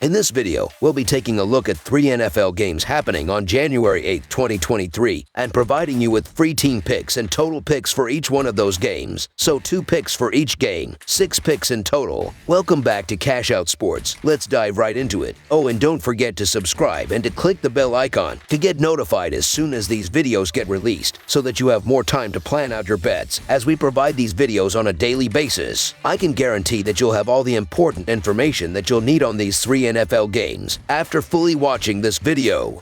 In this video, we'll be taking a look at 3 NFL games happening on January 8, 2023, and providing you with free team picks and total picks for each one of those games. So 2 picks for each game, 6 picks in total. Welcome back to Cash Out Sports. Let's dive right into it. Oh, and don't forget to subscribe and to click the bell icon to get notified as soon as these videos get released, so that you have more time to plan out your bets as we provide these videos on a daily basis. I can guarantee that you'll have all the important information that you'll need on these 3 NFL games after fully watching this video.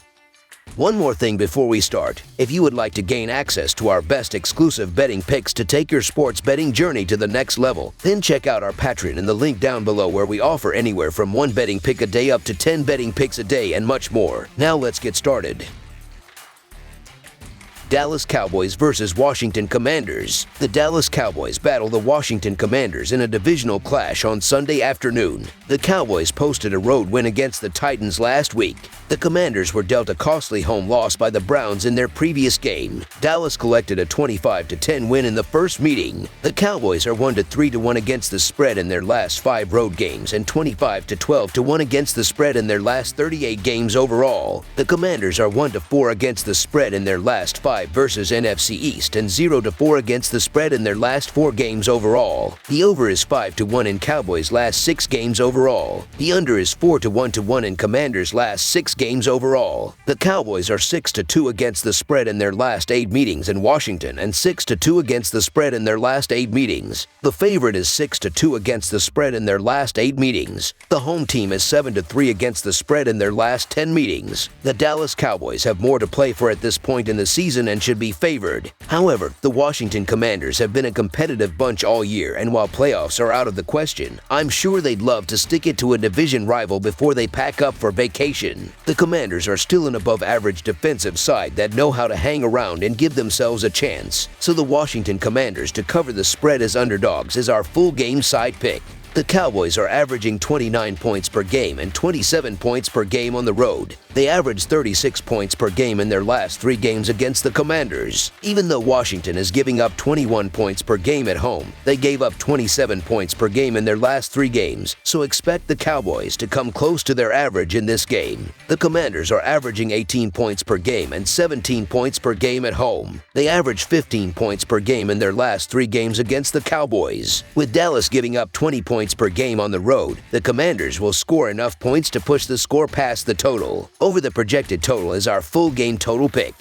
One more thing before we start. If you would like to gain access to our best exclusive betting picks to take your sports betting journey to the next level, then check out our Patreon in the link down below, where we offer anywhere from 1 betting pick a day up to 10 betting picks a day and much more. Now let's get started. Dallas Cowboys versus Washington Commanders. The Dallas Cowboys battle the Washington Commanders in a divisional clash on Sunday afternoon. The Cowboys posted a road win against the Titans last week. The Commanders were dealt a costly home loss by the Browns in their previous game. Dallas collected a 25-10 win in the first meeting. The Cowboys are 1-3-1 against the spread in their last 5 road games and 25-12-1 against the spread in their last 38 games overall. The Commanders are 1-4 against the spread in their last 5 versus NFC East and 0-4 against the spread in their last 4 games overall. The over is 5-1 in Cowboys' last 6 games overall. The under is 4-1 in Commanders' last 6 games overall. The Cowboys are 6-2 against the spread in their last 8 meetings in Washington and 6-2 against the spread in their last 8 meetings. The favorite is 6-2 against the spread in their last 8 meetings. The home team is 7-3 against the spread in their last 10 meetings. The Dallas Cowboys have more to play for at this point in the season and should be favored. However, the Washington Commanders have been a competitive bunch all year, and while playoffs are out of the question, I'm sure they'd love to stick it to a division rival before they pack up for vacation. The Commanders are still an above-average defensive side that know how to hang around and give themselves a chance, so the Washington Commanders to cover the spread as underdogs is our full game side pick. The Cowboys are averaging 29 points per game and 27 points per game on the road. They averaged 36 points per game in their last 3 games against the Commanders. Even though Washington is giving up 21 points per game at home, they gave up 27 points per game in their last 3 games, so expect the Cowboys to come close to their average in this game. The Commanders are averaging 18 points per game and 17 points per game at home. They averaged 15 points per game in their last 3 games against the Cowboys. With Dallas giving up 20 points per game on the road, the Commanders will score enough points to push the score past the total. Over the projected total is our full game total pick.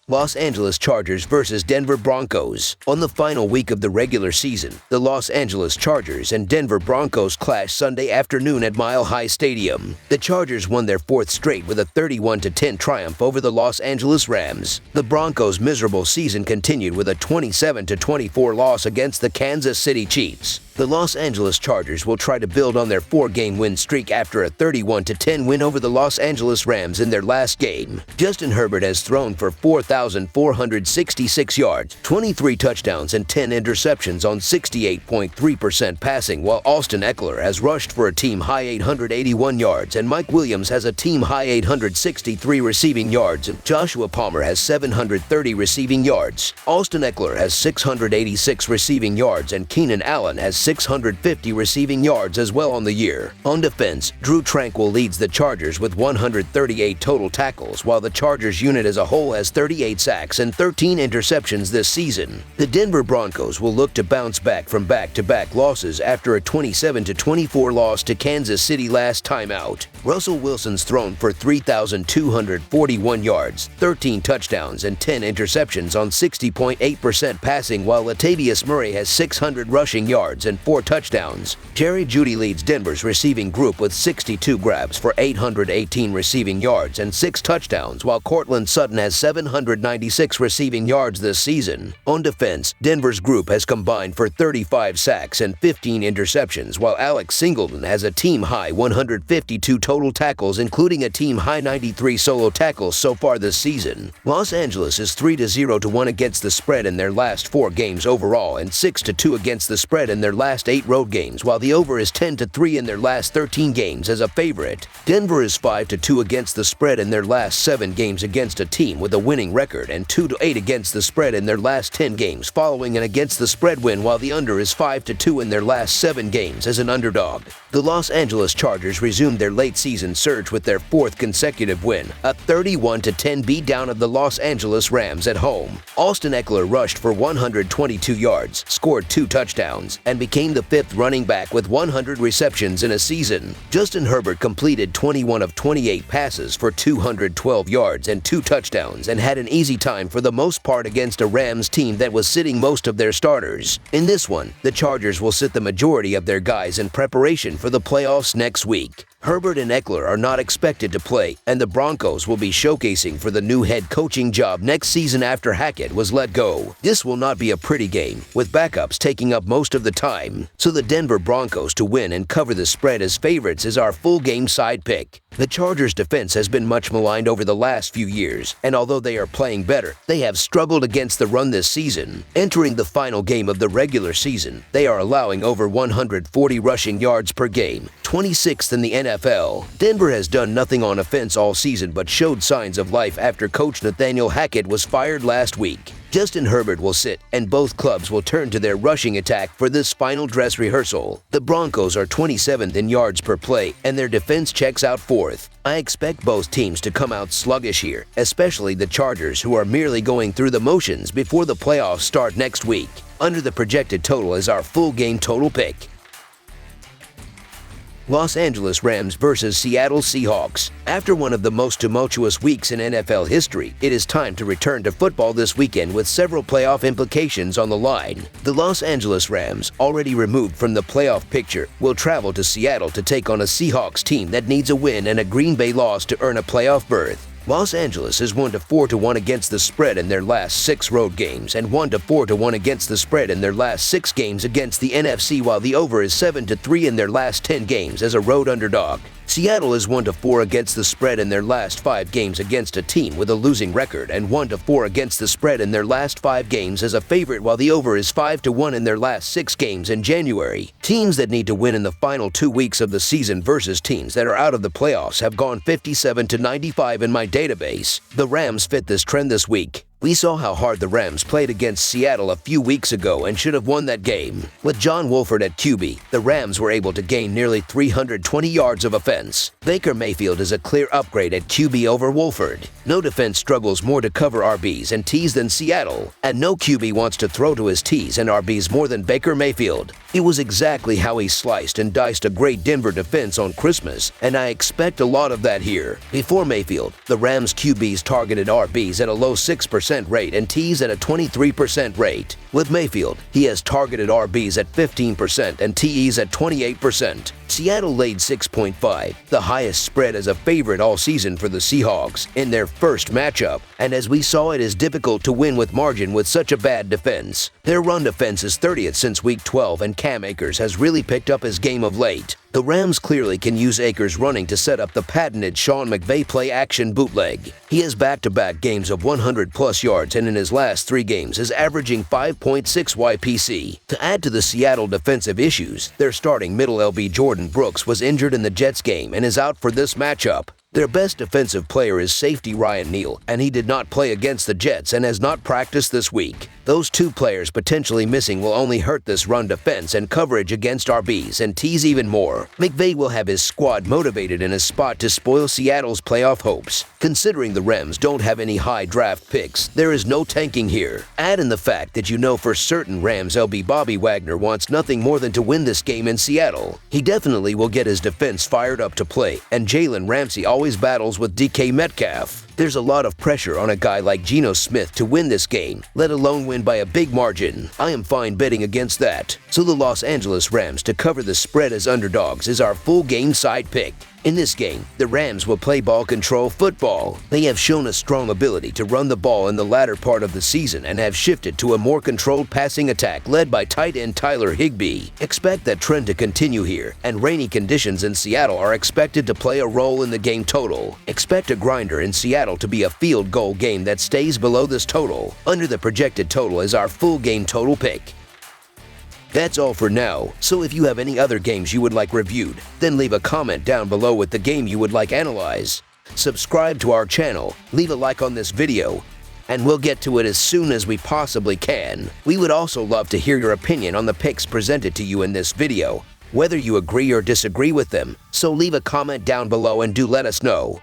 Los Angeles Chargers versus Denver Broncos. On the final week of the regular season, the Los Angeles Chargers and Denver Broncos clashed Sunday afternoon at Mile High Stadium. The Chargers won their 4th straight with a 31-10 triumph over the Los Angeles Rams. The Broncos' miserable season continued with a 27-24 loss against the Kansas City Chiefs. The Los Angeles Chargers will try to build on their 4-game win streak after a 31-10 win over the Los Angeles Rams in their last game. Justin Herbert has thrown for 4,466 yards, 23 touchdowns, and 10 interceptions on 68.3% passing, while Austin Eckler has rushed for a team-high 881 yards, and Mike Williams has a team-high 863 receiving yards. Joshua Palmer has 730 receiving yards. Austin Eckler has 686 receiving yards, and Keenan Allen has 650 receiving yards as well on the year. On defense, Drew Tranquill leads the Chargers with 138 total tackles, while the Chargers unit as a whole has 38 sacks and 13 interceptions this season. The Denver Broncos will look to bounce back from back-to-back losses after a 27-24 loss to Kansas City last time out. Russell Wilson's thrown for 3,241 yards, 13 touchdowns, and 10 interceptions on 60.8% passing, while Latavius Murray has 600 rushing yards and 4 touchdowns. Jerry Jeudy leads Denver's receiving group with 62 grabs for 818 receiving yards and 6 touchdowns, while Cortland Sutton has 796 receiving yards this season. On defense, Denver's group has combined for 35 sacks and 15 interceptions, while Alex Singleton has a team-high 152 total tackles, including a team-high 93 solo tackles so far this season. Los Angeles is 3-0-1 against the spread in their last 4 games overall and 6-2 against the spread in their last 8 road games, while the over is 10-3 in their last 13 games as a favorite. Denver is 5-2 against the spread in their last 7 games against a team with a winning record, and 2-8 against the spread in their last 10 games following an against the spread win, while the under is 5-2 in their last 7 games as an underdog. The Los Angeles Chargers resumed their late season surge with their 4th consecutive win, a 31-10 beatdown of the Los Angeles Rams at home. Austin Eckler rushed for 122 yards, scored 2 touchdowns, and became the 5th running back with 100 receptions in a season. Justin Herbert completed 21 of 28 passes for 212 yards and 2 touchdowns, and had an easy time for the most part against a Rams team that was sitting most of their starters. In this one, the Chargers will sit the majority of their guys in preparation for the playoffs next week. Herbert and Eckler are not expected to play, and the Broncos will be showcasing for the new head coaching job next season after Hackett was let go. This will not be a pretty game, with backups taking up most of the time. So the Denver Broncos to win and cover the spread as favorites is our full game side pick. The Chargers' defense has been much maligned over the last few years, and although they are playing better, they have struggled against the run this season. Entering the final game of the regular season, they are allowing over 140 rushing yards per game, 26th in the NFL. Denver has done nothing on offense all season but showed signs of life after coach Nathaniel Hackett was fired last week. Justin Herbert will sit, and both clubs will turn to their rushing attack for this final dress rehearsal. The Broncos are 27th in yards per play, and their defense checks out 4th. I expect both teams to come out sluggish here, especially the Chargers, who are merely going through the motions before the playoffs start next week. Under the projected total is our full game total pick. Los Angeles Rams versus Seattle Seahawks. After one of the most tumultuous weeks in NFL history, it is time to return to football this weekend with several playoff implications on the line. The Los Angeles Rams, already removed from the playoff picture, will travel to Seattle to take on a Seahawks team that needs a win and a Green Bay loss to earn a playoff berth. Los Angeles is 1-4-1 against the spread in their last 6 road games and 1-4-1 against the spread in their last 6 games against the NFC, while the over is 7-3 in their last 10 games as a road underdog. Seattle is 1-4 against the spread in their last 5 games against a team with a losing record, and 1-4 against the spread in their last 5 games as a favorite, while the over is 5-1 in their last 6 games in January. Teams that need to win in the final 2 weeks of the season versus teams that are out of the playoffs have gone 57-95 in my database. The Rams fit this trend this week. We saw how hard the Rams played against Seattle a few weeks ago and should have won that game. With John Wolford at QB, the Rams were able to gain nearly 320 yards of offense. Baker Mayfield is a clear upgrade at QB over Wolford. No defense struggles more to cover RBs and Ts than Seattle, and no QB wants to throw to his Ts and RBs more than Baker Mayfield. It was exactly how he sliced and diced a great Denver defense on Christmas, and I expect a lot of that here. Before Mayfield, the Rams QBs targeted RBs at a low 6% rate and Ts at a 23% rate. With Mayfield, he has targeted RBs at 15% and TEs at 28%. Seattle laid 6.5, the highest spread as a favorite all season for the Seahawks in their first matchup, and as we saw, it is difficult to win with margin with such a bad defense. Their run defense is 30th since Week 12, and Cam Akers has really picked up his game of late. The Rams clearly can use Akers running to set up the patented Sean McVay play-action bootleg. He has back-to-back games of 100-plus yards, and in his last 3 games is averaging 5.6 YPC. To add to the Seattle defensive issues, their starting middle LB Jordan Brooks was injured in the Jets game and is out for this matchup. Their best defensive player is safety Ryan Neal, and he did not play against the Jets and has not practiced this week. Those 2 players potentially missing will only hurt this run defense and coverage against RBs and Ts even more. McVay will have his squad motivated in a spot to spoil Seattle's playoff hopes. Considering the Rams don't have any high draft picks, there is no tanking here. Add in the fact that you know for certain Rams LB Bobby Wagner wants nothing more than to win this game in Seattle. He definitely will get his defense fired up to play, and Jalen Ramsey always battles with DK Metcalf. There's a lot of pressure on a guy like Geno Smith to win this game, let alone win by a big margin. I am fine betting against that. So the Los Angeles Rams to cover the spread as underdogs is our full game side pick. In this game, the Rams will play ball control football. They have shown a strong ability to run the ball in the latter part of the season and have shifted to a more controlled passing attack led by tight end Tyler Higbee. Expect that trend to continue here, and rainy conditions in Seattle are expected to play a role in the game total. Expect a grinder in Seattle to be a field goal game that stays below this total. Under the projected total is our full game total pick. That's all for now, so if you have any other games you would like reviewed, then leave a comment down below with the game you would like analyzed. Subscribe to our channel, leave a like on this video, and we'll get to it as soon as we possibly can. We would also love to hear your opinion on the picks presented to you in this video, whether you agree or disagree with them, so leave a comment down below and do let us know.